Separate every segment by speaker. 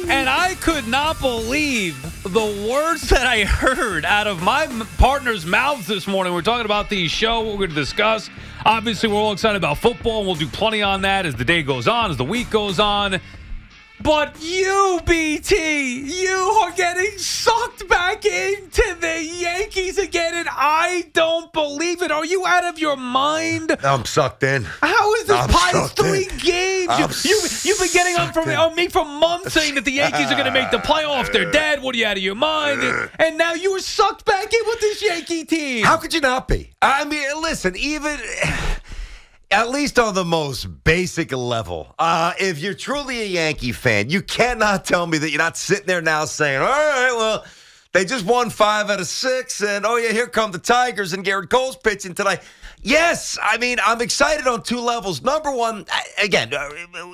Speaker 1: And I could not believe the words that I heard out of my partner's mouths this morning. We're talking about the show, what we're going to discuss. Obviously, we're all excited about football, and we'll do plenty on that as the day goes on, as the week goes on. But you, BT, you are getting sucked back into the Yankees again, and I don't believe it. Are you out of your mind?
Speaker 2: I'm sucked in.
Speaker 1: How is this Pirates 3 games? You've been getting on me for months saying that the Yankees are going to make the playoffs. They're dead. What are you, out of your mind? And now you were sucked back in with this Yankee team.
Speaker 2: How could you not be? I mean, listen, even... At least on the most basic level, if you're truly a Yankee fan, you cannot tell me that you're not sitting there now saying, all right, well, they just won 5 out of 6, and, oh, yeah, here come the Tigers, and Garrett Cole's pitching tonight. Yes, I mean, I'm excited on 2 levels. Number one, again,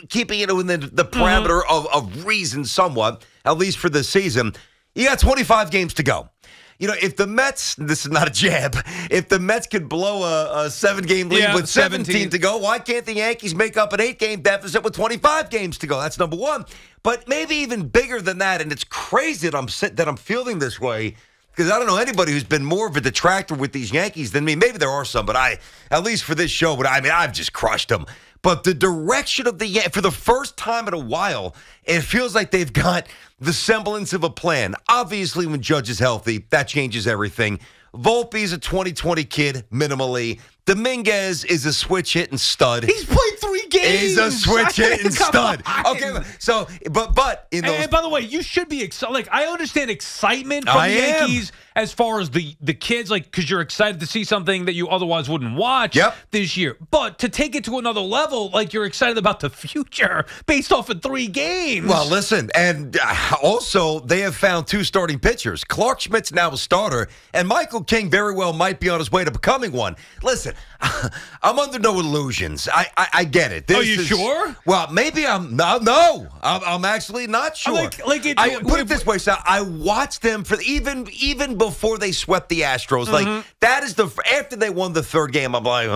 Speaker 2: keeping it within the parameter of reason somewhat, at least for this season, you got 25 games to go. You know, if the Mets, this is not a jab, if the Mets could blow a 7-game lead with 17 to go, why can't the Yankees make up an 8-game deficit with 25 games to go? That's number one. But maybe even bigger than that, and it's crazy that I'm feeling this way, because I don't know anybody who's been more of a detractor with these Yankees than me. Maybe there are some, but at least for this show, but I mean, I've just crushed them. But the direction of the Yankees, for the first time in a while, it feels like they've got the semblance of a plan. Obviously, when Judge is healthy, that changes everything. Volpe's a 2020 kid, minimally. Dominguez is a switch-hitting stud.
Speaker 1: He's played 3 games.
Speaker 2: He's a switch-hitting stud. Okay, so, but in those...
Speaker 1: And by the way, you should be excited. Like, I understand excitement from the Yankees as far as the kids, like, because you're excited to see something that you otherwise wouldn't watch this year. But to take it to another level, like, you're excited about the future based off of 3 games.
Speaker 2: Well, listen, and also they have found 2 starting pitchers. Clark Schmidt's now a starter, and Michael King very well might be on his way to becoming one. Listen, I'm under no illusions. I get it.
Speaker 1: Are you sure?
Speaker 2: Well, maybe I'm no. I'm actually not sure. Put it this way, Sal. I watched them for even before they swept the Astros. Like that is after they won the 3rd game. I'm like,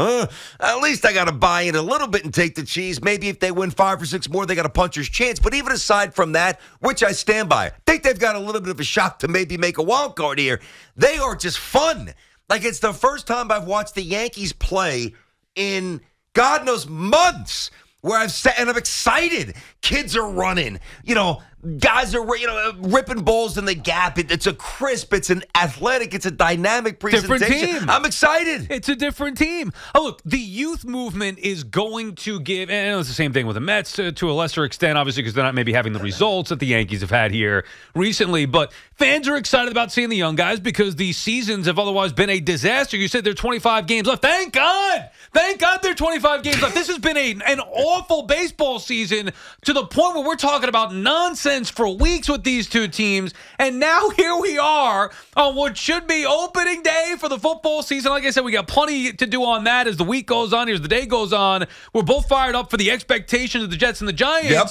Speaker 2: at least I got to buy in a little bit and take the cheese. Maybe if they win 5 or 6 more, they got a puncher's chance. But even aside from that, which I stand by, I think they've got a little bit of a shot to maybe make a wild card here. They are just fun. Like, it's the first time I've watched the Yankees play in God knows months where I've sat and I'm excited. Kids are running. You know, guys are ripping balls in the gap. It's a crisp. It's an athletic. It's a dynamic presentation.
Speaker 1: Different team.
Speaker 2: I'm excited.
Speaker 1: It's a different team. Oh, look, the youth movement is going to give, and it's the same thing with the Mets to a lesser extent, obviously, because they're not maybe having the results that the Yankees have had here recently. But fans are excited about seeing the young guys because these seasons have otherwise been a disaster. You said there are 25 games left. Thank God. Thank God there are 25 games left. This has been an awful baseball season to the point where we're talking about nonsense for weeks with these 2 teams, and now here we are on what should be opening day for the football season. Like I said, we got plenty to do on that as the week goes on, as the day goes on. We're both fired up for the expectations of the Jets and the Giants.
Speaker 2: Yep.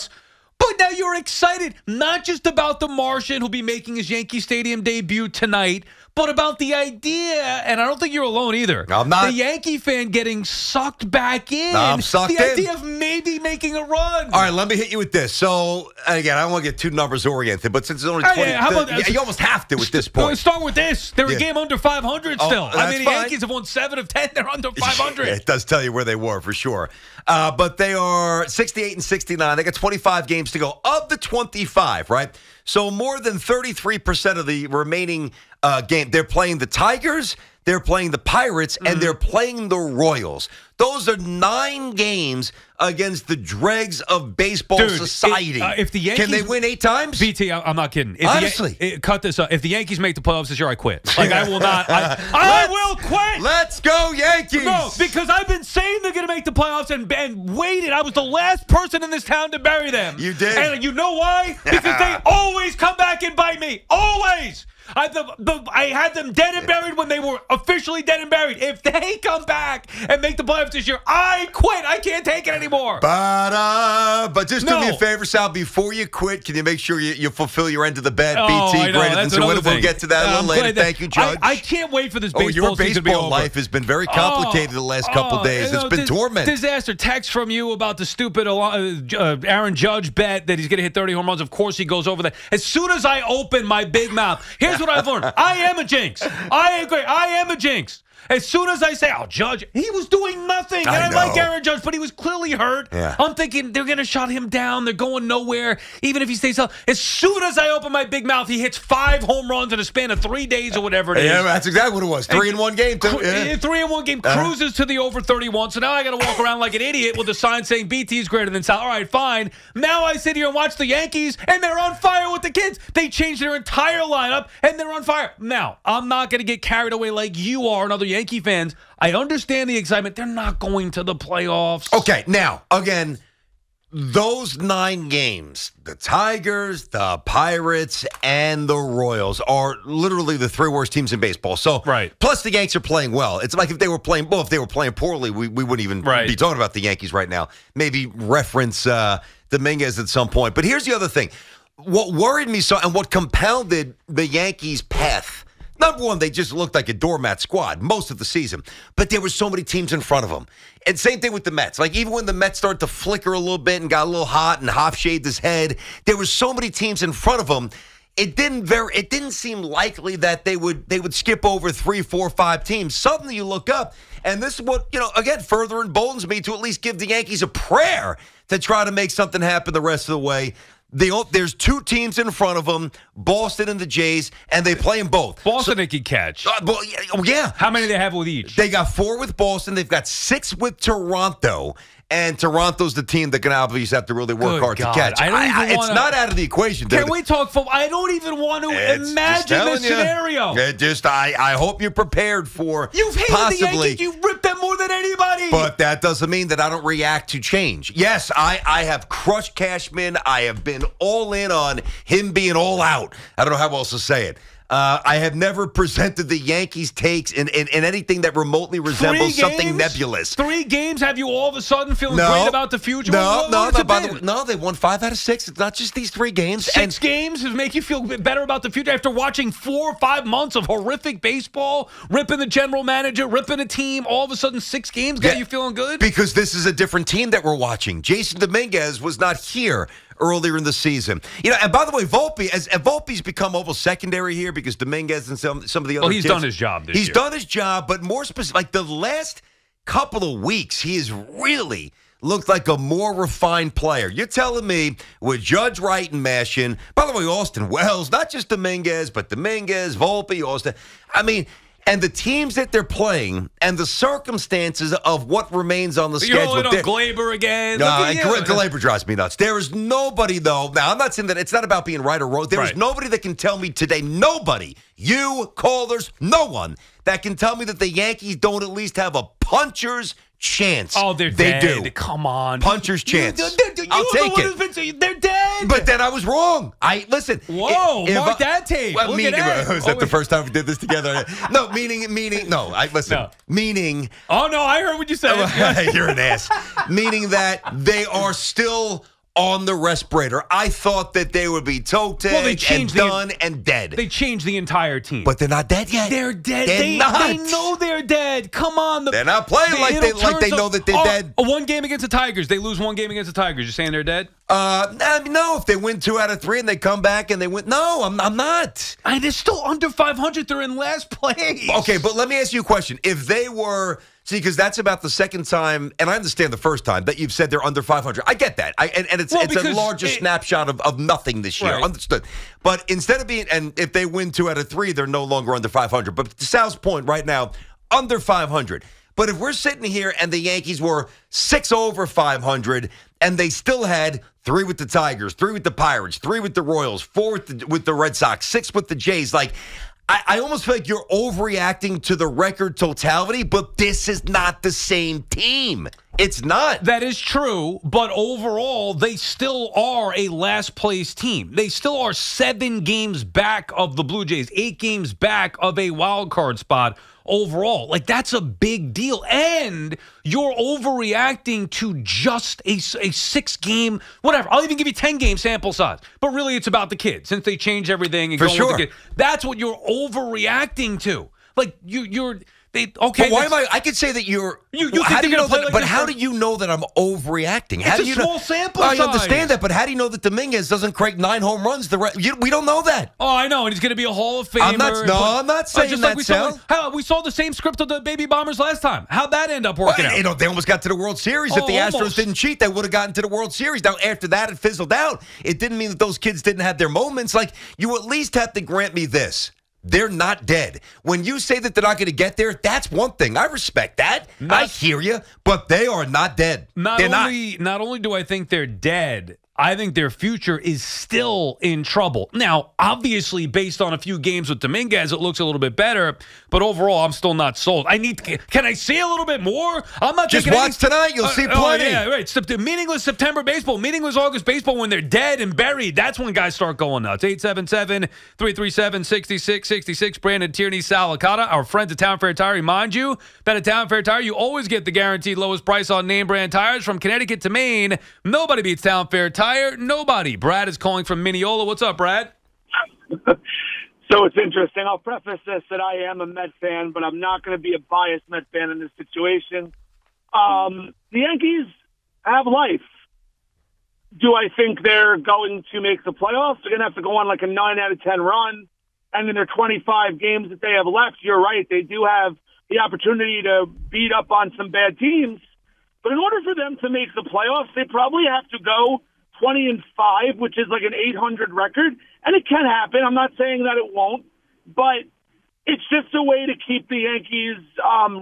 Speaker 1: But now you're excited, not just about the Martian, who'll be making his Yankee Stadium debut tonight, but about the idea, and I don't think you're alone either.
Speaker 2: I'm not.
Speaker 1: The Yankee fan getting sucked back in.
Speaker 2: I'm sucked in.
Speaker 1: The idea of maybe making a run.
Speaker 2: All right, let me hit you with this. So, again, I don't want to get too numbers oriented, but since it's only 20, you almost have to at this point.
Speaker 1: Start with this. They're a game under 500 still. I mean, the
Speaker 2: fine.
Speaker 1: Yankees have won 7 of 10. They're under 500.
Speaker 2: It does tell you where they were for sure. But they are 68 and 69. They got 25 games to go. Of the 25, right? So more than 33% of the remaining game, they're playing the Tigers, they're playing the Pirates, and they're playing the Royals. Those are 9 games against the dregs of baseball society.
Speaker 1: If the Yankees,
Speaker 2: can they win 8 times?
Speaker 1: BT, I'm not kidding.
Speaker 2: Honestly.
Speaker 1: Cut this up. If the Yankees make the playoffs this year, I quit. Like, I will not. I will quit.
Speaker 2: Let's go, Yankees.
Speaker 1: No, because I've been saying they're going to make the playoffs and waited. I was the last person in this town to bury them.
Speaker 2: You did.
Speaker 1: And you know why? Because they always come back and bite me. Always. I had them dead and buried when they were officially dead and buried. If they come back and make the playoffs, times this year. I quit. I can't take it anymore.
Speaker 2: But just do me a favor, Sal. Before you quit, can you make sure you fulfill your end of the bet? BT greater than so. We'll get to that a little later. Thank you, Judge.
Speaker 1: I can't wait for this baseball
Speaker 2: your
Speaker 1: season to be over.
Speaker 2: baseball life has been very complicated the last couple days. It's been torment.
Speaker 1: Disaster. Text from you about the stupid Aaron Judge bet that he's going to hit 30 home runs. Of course he goes over that. As soon as I open my big mouth, here's what I've learned. I am a jinx. I agree. I am a jinx. As soon as I say, Judge, he was doing nothing. And I like Aaron Judge, but he was clearly hurt. Yeah. I'm thinking they're going to shut him down. They're going nowhere, even if he stays healthy. As soon as I open my big mouth, he hits 5 home runs in a span of 3 days or whatever it is.
Speaker 2: Yeah, that's exactly what it was. 3 in one game, too.
Speaker 1: 3 in one game. Cruises to the over 31. So now I got to walk around like an idiot with a sign saying BT is greater than Sal. All right, fine. Now I sit here and watch the Yankees, and they're on fire with the kids. They changed their entire lineup, and they're on fire. Now, I'm not going to get carried away like you are and other Yankee fans. I understand the excitement. They're not going to the playoffs.
Speaker 2: Okay, now, again, those 9 games, the Tigers, the Pirates, and the Royals are literally the 3 worst teams in baseball. So, plus the Yanks are playing well. It's like if they were playing poorly, we wouldn't even be talking about the Yankees right now. Maybe reference Dominguez at some point. But here's the other thing. What worried me so, and what compounded the Yankees' path, number one, they just looked like a doormat squad most of the season. But there were so many teams in front of them. And same thing with the Mets. Like, even when the Mets started to flicker a little bit and got a little hot and Hop shaved his head, there were so many teams in front of them. It didn't seem likely that they would skip over 3, 4, 5 teams. Suddenly you look up, and this is what, again, further emboldens me to at least give the Yankees a prayer to try to make something happen the rest of the way. There's 2 teams in front of them, Boston and the Jays, and they play them both.
Speaker 1: Boston they can catch.
Speaker 2: Yeah.
Speaker 1: How many do they have with each?
Speaker 2: They got 4 with Boston. They've got 6 with Toronto. And Toronto's the team that can obviously have to really work hard to catch. It's not out of the equation.
Speaker 1: Can we talk football? I don't even want to imagine this scenario.
Speaker 2: I hope you're prepared for
Speaker 1: You've hated the Yankees. You've ripped them more than anybody.
Speaker 2: But that doesn't mean that I don't react to change. Yes, I have crushed Cashman. I have been all in on him being all out. I don't know how else to say it. I have never presented the Yankees takes in anything that remotely resembles something nebulous.
Speaker 1: 3 games have you all of a sudden feeling great about the future?
Speaker 2: No, they won 5 out of 6. It's not just these 3 games.
Speaker 1: 6 games make you feel better about the future after watching 4 or 5 months of horrific baseball, ripping the general manager, ripping a team. All of a sudden, 6 games got you feeling good?
Speaker 2: Because this is a different team that we're watching. Jason Dominguez was not here earlier in the season. And by the way, Volpe's become almost secondary here because Dominguez and some of the other
Speaker 1: he's
Speaker 2: kids,
Speaker 1: done his job this year.
Speaker 2: He's done his job, but more specific, like the last couple of weeks, he has really looked like a more refined player. You're telling me with Judge Wright and Martian, by the way, Austin Wells, not just Dominguez, but Dominguez, Volpe, Austin. I mean, and the teams that they're playing and the circumstances of what remains on the schedule.
Speaker 1: You're rolling on Glaber again.
Speaker 2: No, Glaber drives me nuts. There is nobody, though. Now, I'm not saying that it's not about being right or wrong. There is nobody that can tell me today, nobody, you, callers, no one, that can tell me that the Yankees don't at least have a puncher's chance.
Speaker 1: Oh, they do. Come on.
Speaker 2: Puncher's chance. I'll take it.
Speaker 1: They're dead.
Speaker 2: But then I was wrong. Listen.
Speaker 1: Whoa, mark that tape.
Speaker 2: Well,
Speaker 1: Look at that.
Speaker 2: Was that the first time we did this together? No, meaning, no. Listen. No. Meaning.
Speaker 1: Oh, no, I heard what you said.
Speaker 2: You're an ass. Meaning that they are still on the respirator. I thought that they would be toe-tagged and done and dead.
Speaker 1: They changed the entire team.
Speaker 2: But they're not dead yet.
Speaker 1: They're dead.
Speaker 2: They're not.
Speaker 1: They know they're dead. Come on.
Speaker 2: They're not playing like they know that they're dead.
Speaker 1: 1 game against the Tigers. They lose 1 game against the Tigers. You're saying they're dead?
Speaker 2: No. If they win 2 out of 3 and they come back and they win. No, I'm not.
Speaker 1: And they're still under 500. They're in last place.
Speaker 2: Okay, but let me ask you a question. If they were... See, because that's about the second time, and I understand the first time, that you've said they're under 500. I get that. And it's a larger snapshot of nothing this year. Right. Understood. But instead of being, and if they win 2 out of 3, they're no longer under 500. But to Sal's point right now, under 500. But if we're sitting here and the Yankees were 6 over 500, and they still had 3 with the Tigers, 3 with the Pirates, 3 with the Royals, 4 with the Red Sox, 6 with the Jays, like... I almost feel like you're overreacting to the record totality, but this is not the same team. It's not.
Speaker 1: That is true, but overall, they still are a last-place team. They still are 7 games back of the Blue Jays, 8 games back of a wild card spot. overall. Like, that's a big deal. And you're overreacting to just a 6-game, whatever. I'll even give you 10-game sample size. But really, it's about the kids since they change everything. And
Speaker 2: For
Speaker 1: going
Speaker 2: sure.
Speaker 1: with the kid. That's what you're overreacting to. Like, okay.
Speaker 2: But why am I could say that you're.
Speaker 1: You think
Speaker 2: how do you
Speaker 1: they're
Speaker 2: know
Speaker 1: gonna play
Speaker 2: that?
Speaker 1: like
Speaker 2: But
Speaker 1: this
Speaker 2: how
Speaker 1: for-
Speaker 2: do you know that I'm overreacting? How
Speaker 1: It's
Speaker 2: do
Speaker 1: a
Speaker 2: you
Speaker 1: small
Speaker 2: know,
Speaker 1: sample
Speaker 2: I
Speaker 1: size.
Speaker 2: understand that, but how do you know that Dominguez doesn't crank 9 home runs? We don't know that.
Speaker 1: Oh, I know, and he's going to be a Hall of Famer.
Speaker 2: I'm not saying
Speaker 1: just
Speaker 2: that,
Speaker 1: like
Speaker 2: Sal.
Speaker 1: we saw the same script of the Baby Bombers last time. How'd that end up working out?
Speaker 2: You know, they almost got to the World Series. If the Astros
Speaker 1: almost.
Speaker 2: didn't cheat, they would have gotten to the World Series. Now, after that, it fizzled out. It didn't mean that those kids didn't have their moments. Like, you at least have to grant me this. They're not dead. When you say that they're not going to get there, that's one thing. I respect that. I hear you, but they are not dead.
Speaker 1: Not only do I think they're dead, I think their future is still in trouble. Now, obviously, based on a few games with Dominguez, it looks a little bit better, but overall, I'm still not sold. Can I see a little bit more? I'm not
Speaker 2: Just
Speaker 1: taking
Speaker 2: watch tonight. You'll see plenty.
Speaker 1: Yeah, right. Meaningless September baseball, meaningless August baseball when they're dead and buried. That's when guys start going nuts. 877-337-6666. Brandon Tierney, Sal Licata, our friends at Town Fair Tire. Remind you that at Town Fair Tire, you always get the guaranteed lowest price on name brand tires from Connecticut to Maine. Nobody beats Town Fair Tire. Nobody. Brad is calling from Mineola. What's up, Brad?
Speaker 3: So it's interesting. I'll preface this that I am a Met fan, but I'm not going to be a biased Met fan in this situation. The Yankees have life. Do I think they're going to make the playoffs? They're going to have to go on like a 9 out of 10 run. And in their 25 games that they have left, you're right, they do have the opportunity to beat up on some bad teams. But in order for them to make the playoffs, they probably have to go 20-5, which is like an 800 record, and it can happen. I'm not saying that it won't, but it's just a way to keep the Yankees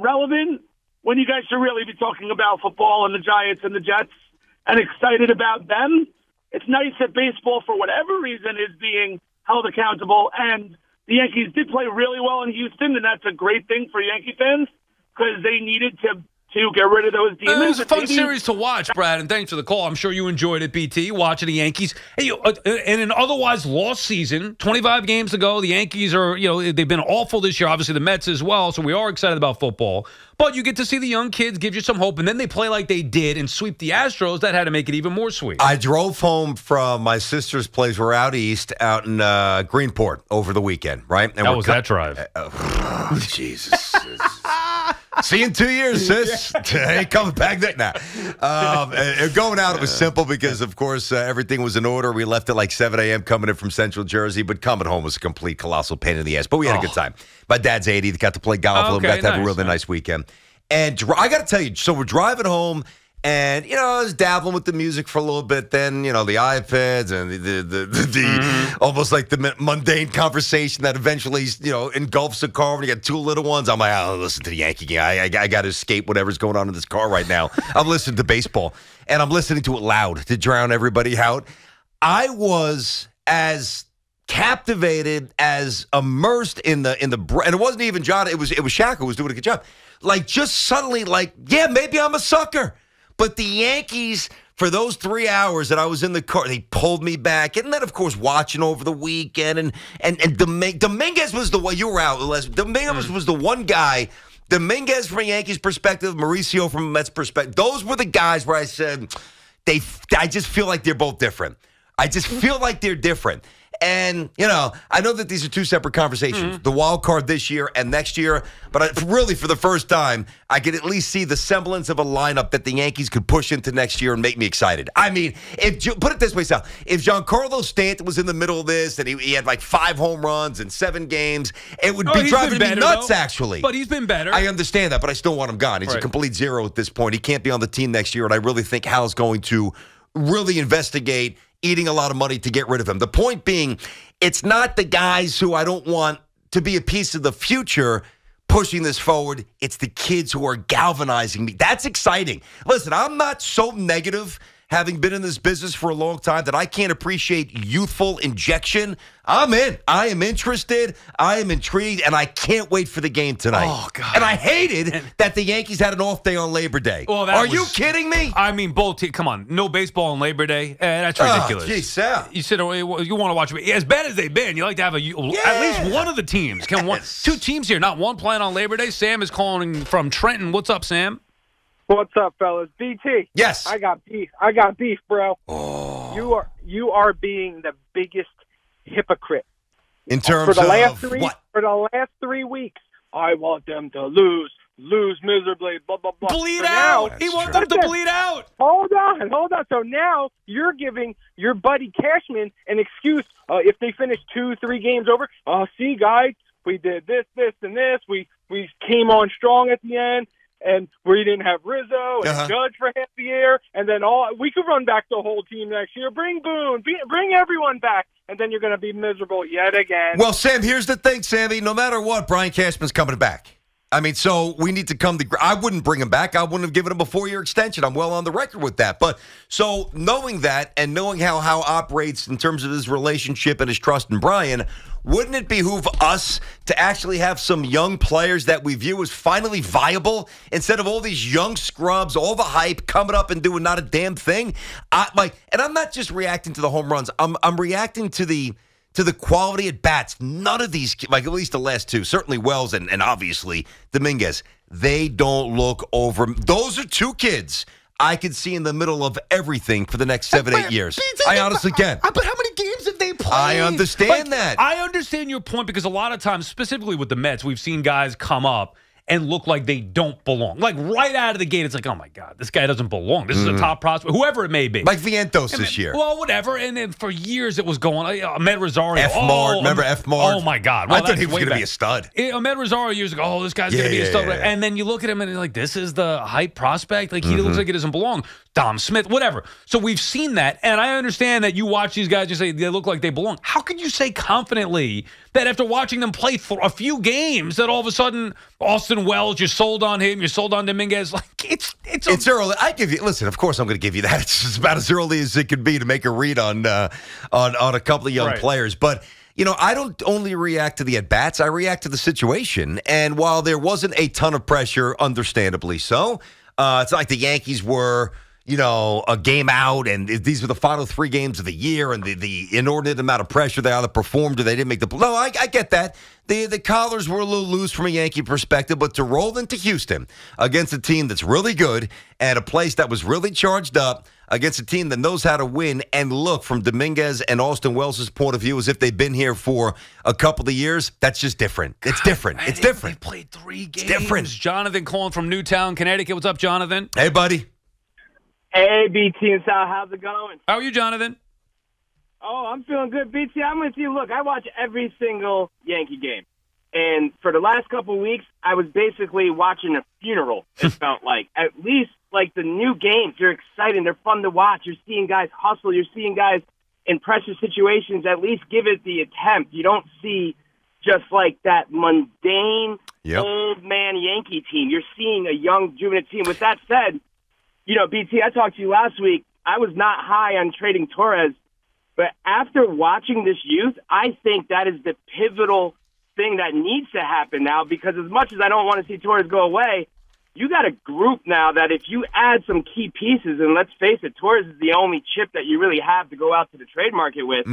Speaker 3: relevant when you guys should really be talking about football and the Giants and the Jets and excited about them. It's nice that baseball, for whatever reason, is being held accountable, and the Yankees did play really well in Houston, and that's a great thing for Yankee fans because they needed to get rid of those demons.
Speaker 1: It was a fun series to watch, Brad, and thanks for the call. I'm sure you enjoyed it, BT, watching the Yankees. Hey, in an otherwise lost season, 25 games ago, the Yankees are, they've been awful this year. Obviously, the Mets as well, so we are excited about football. But you get to see the young kids, give you some hope, and then they play like they did and sweep the Astros. That had to make it even more sweet.
Speaker 2: I drove home from my sister's place. We're out east, out in Greenport over the weekend, right? And
Speaker 1: How was that drive?
Speaker 2: Jesus. See you in 2 years, sis. Ain't coming back there now. Going out, it was simple because, of course, everything was in order. We left at like 7 a.m. coming in from Central Jersey, but coming home was a complete colossal pain in the ass. But we had a good time. My dad's 80. Got to play golf with him. Got to have a really nice weekend. And I got to tell you, so we're driving home. And, I was dabbling with the music for a little bit. Then, the iPads and the almost like the mundane conversation that eventually, engulfs the car when you got 2 little ones. I'm like, I'll listen to the Yankee game. I got to escape whatever's going on in this car right now. I'm listening to baseball, and I'm listening to it loud to drown everybody out. I was as captivated, as immersed in the and it wasn't even John. It was Shaq who was doing a good job. Like, just suddenly, yeah, maybe I'm a sucker. But the Yankees, for those 3 hours that I was in the car, they pulled me back. And then, of course, watching over the weekend. And Dominguez was the way you were out, Les. Dominguez was the one guy. Dominguez from a Yankees perspective, Mauricio from a Mets perspective. Those were the guys where I said, I just feel like they're both different. I just feel like they're different. And, I know that these are 2 separate conversations, the wild card this year and next year, but really for the first time, I could at least see the semblance of a lineup that the Yankees could push into next year and make me excited. I mean, put it this way, Sal, if Giancarlo Stanton was in the middle of this and he had like 5 home runs in 7 games, it would be driving me nuts, actually.
Speaker 1: But he's been better.
Speaker 2: I understand that, but I still want him gone. He's a complete zero at this point. He can't be on the team next year, and I really think Hal's going to really investigate eating a lot of money to get rid of him. The point being, it's not the guys who I don't want to be a piece of the future pushing this forward. It's the kids who are galvanizing me. That's exciting. Listen, I'm not so negative having been in this business for a long time, that I can't appreciate youthful injection, I'm in. I am interested. I am intrigued, and I can't wait for the game tonight.
Speaker 1: Oh, God.
Speaker 2: And I hated that the Yankees had an off day on Labor Day.
Speaker 1: Well,
Speaker 2: Are you kidding me?
Speaker 1: I mean, both teams. Come on, no baseball on Labor Day. That's ridiculous.
Speaker 2: Geez, Sal.
Speaker 1: You said you want to watch it. As bad as they've been, you like to have at least one of the teams. Two teams here, not one playing on Labor Day. Sam is calling from Trenton. What's up, Sam?
Speaker 4: What's up, fellas? BT.
Speaker 2: Yes.
Speaker 4: I got beef, bro. Oh. You are being the biggest hypocrite.
Speaker 2: In terms
Speaker 4: for the last 3 weeks, I want them to lose miserably, blah, blah, blah.
Speaker 1: Bleed out. He wants them to bleed out.
Speaker 4: Hold on. So now you're giving your buddy Cashman an excuse if they finish 2-3 games over. See, guys, we did this, and this. We came on strong at the end, and we didn't have Rizzo and Judge for half the year, and then we could run back the whole team next year. Bring Boone, bring everyone back, and then you're going to be miserable yet again.
Speaker 2: Well, Sam, here's the thing, Sammy. No matter what, Brian Cashman's coming back. I mean, so we need to come to – I wouldn't bring him back. I wouldn't have given him a 4-year extension. I'm well on the record with that. But so knowing that and knowing how operates in terms of his relationship and his trust in Brian, wouldn't it behoove us to actually have some young players that we view as finally viable instead of all these young scrubs, all the hype coming up and doing not a damn thing? And I'm not just reacting to the home runs. I'm reacting to the quality at bats. None of these, like at least the last two, certainly Wells and obviously Dominguez, they don't look over. Those are two kids I could see in the middle of everything for the next 7-8 years. I honestly can.
Speaker 1: But how many games have they played?
Speaker 2: I understand that.
Speaker 1: I understand your point because a lot of times, specifically with the Mets, we've seen guys come up and look like they don't belong. Like right out of the gate, it's like, oh my God, this guy doesn't belong. This is a top prospect, whoever it may be.
Speaker 2: Like Vientos this year.
Speaker 1: Well, whatever. And then for years it was going, Ahmed Rosario.
Speaker 2: F-Mart, remember F-Mart?
Speaker 1: Oh my God. Well,
Speaker 2: I thought he was going to be a stud.
Speaker 1: Ahmed Rosario years ago, this guy's going to be a stud. Yeah. And then you look at him and you're like, this is the hype prospect? Like he looks like he doesn't belong. Dom Smith, whatever. So we've seen that. And I understand that you watch these guys, you say they look like they belong. How can you say confidently that after watching them play for a few games that all of a sudden Austin Wells, you're sold on him, you're sold on Dominguez? Like it's
Speaker 2: early. I give you, listen, of course I'm going to give you that. It's just about as early as it could be to make a read on a couple of young players. But you know, I don't only react to the at-bats, I react to the situation. And while there wasn't a ton of pressure, understandably so, it's like the Yankees were, you know, a game out, and these were the final 3 games of the year, and the inordinate amount of pressure they either performed or they didn't make the – no, I get that. The collars were a little loose from a Yankee perspective, but to roll into Houston against a team that's really good and a place that was really charged up against a team that knows how to win and look from Dominguez and Austin Wells' point of view as if they've been here for a couple of years, that's just different. It's different. It's different.
Speaker 1: They played 3 games.
Speaker 2: It's different.
Speaker 1: Jonathan calling from Newtown, Connecticut. What's up, Jonathan?
Speaker 2: Hey, buddy.
Speaker 4: Hey, BT and Sal, how's it going?
Speaker 1: How are you, Jonathan?
Speaker 4: Oh, I'm feeling good, BT. I'm with you. Look, I watch every single Yankee game. And for the last couple of weeks, I was basically watching a funeral, it felt like. At least, like, the new games, they're exciting. They're fun to watch. You're seeing guys hustle. You're seeing guys in pressure situations at least give it the attempt. You don't see just, like, that mundane, old man Yankee team. You're seeing a young, juvenile team. With that said, you know, BT, I talked to you last week. I was not high on trading Torres, but after watching this youth, I think that is the pivotal thing that needs to happen now, because as much as I don't want to see Torres go away, you got a group now that if you add some key pieces, and let's face it, Torres is the only chip that you really have to go out to the trade market with.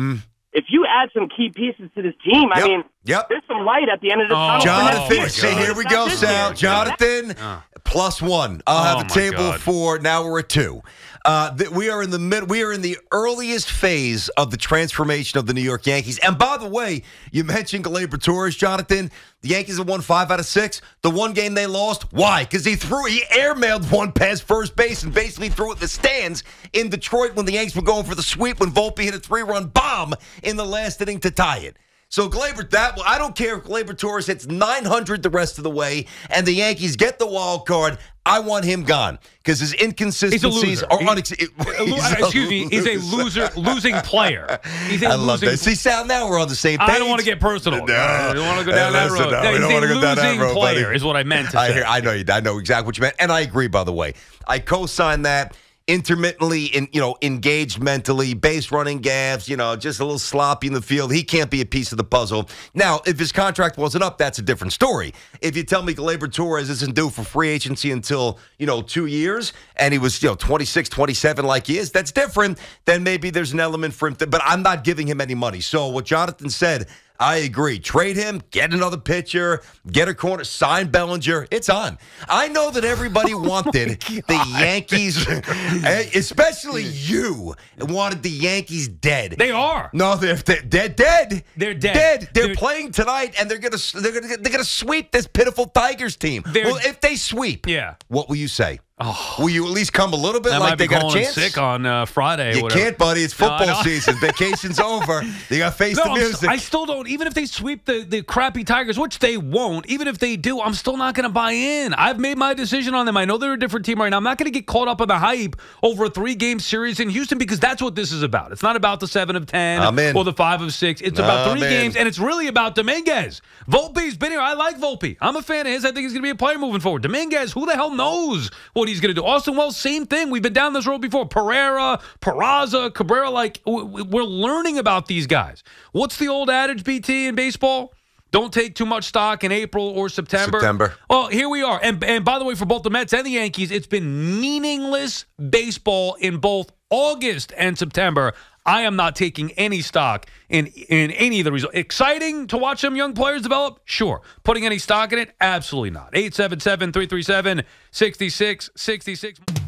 Speaker 4: If you add some key pieces to this team, I mean, there's some light at the end of the tunnel.
Speaker 2: Jonathan, see, here we go, Sal. Jonathan, +1. I'll have a table for, now we're at 2. We are in the earliest phase of the transformation of the New York Yankees. And by the way, you mentioned Gleyber Torres, Jonathan. The Yankees have won 5 out of 6. The one game they lost, why? Because he airmailed one past first base and basically threw it in the stands in Detroit when the Yankees were going for the sweep when Volpe hit a 3-run bomb in the last inning to tie it. So I don't care if Gleyber Torres hits 900 the rest of the way and the Yankees get the wild card. I want him gone because his inconsistencies are unacceptable.
Speaker 1: Excuse me, he's a losing player. He's a losing.
Speaker 2: See, Sal, now we're on the same page.
Speaker 1: I don't want to get personal. No, I don't want to go down that road.
Speaker 2: No, we don't want to go down that road,
Speaker 1: player
Speaker 2: buddy.
Speaker 1: Is what I meant to say.
Speaker 2: I know exactly what you meant, and I agree. By the way, I co-sign that. intermittently engaged mentally, base running gaffes, just a little sloppy in the field. He can't be a piece of the puzzle. Now, if his contract wasn't up, that's a different story. If you tell me Gleyber Torres isn't due for free agency until, 2 years, and he was, 26, 27 like he is, that's different. Then maybe there's an element for him. But I'm not giving him any money. So what Jonathan said, I agree. Trade him, get another pitcher, get a corner, sign Bellinger. It's on. I know that everybody wanted the Yankees, especially you, wanted the Yankees dead.
Speaker 1: They are.
Speaker 2: No, they're dead.
Speaker 1: They're dead.
Speaker 2: They're playing tonight, and they're gonna sweep this pitiful Tigers team. Well, if they sweep, what will you say? Oh. Will you at least come a little bit like they got a chance?
Speaker 1: Sick on Friday.
Speaker 2: You can't, buddy. It's football season. Vacation's over. You got to face the music.
Speaker 1: I still don't. Even if they sweep the crappy Tigers, which they won't, even if they do, I'm still not going to buy in. I've made my decision on them. I know they're a different team right now. I'm not going to get caught up in the hype over a 3-game series in Houston because that's what this is about. It's not about the 7 of 10 or the 5 of 6. It's about 3 games, and it's really about Dominguez. Volpe's been here. I like Volpe. I'm a fan of his. I think he's going to be a player moving forward. Dominguez, who the hell knows what he's going to do? Austin Wells, same thing. We've been down this road before. Pereira, Peraza, Cabrera, we're learning about these guys. What's the old adage, BT, in baseball? Don't take too much stock in April or September. Well, here we are. And by the way, for both the Mets and the Yankees, it's been meaningless baseball in both August and September. I am not taking any stock in any of the results. Exciting to watch some young players develop? Sure. Putting any stock in it? Absolutely not. 877-337-6666.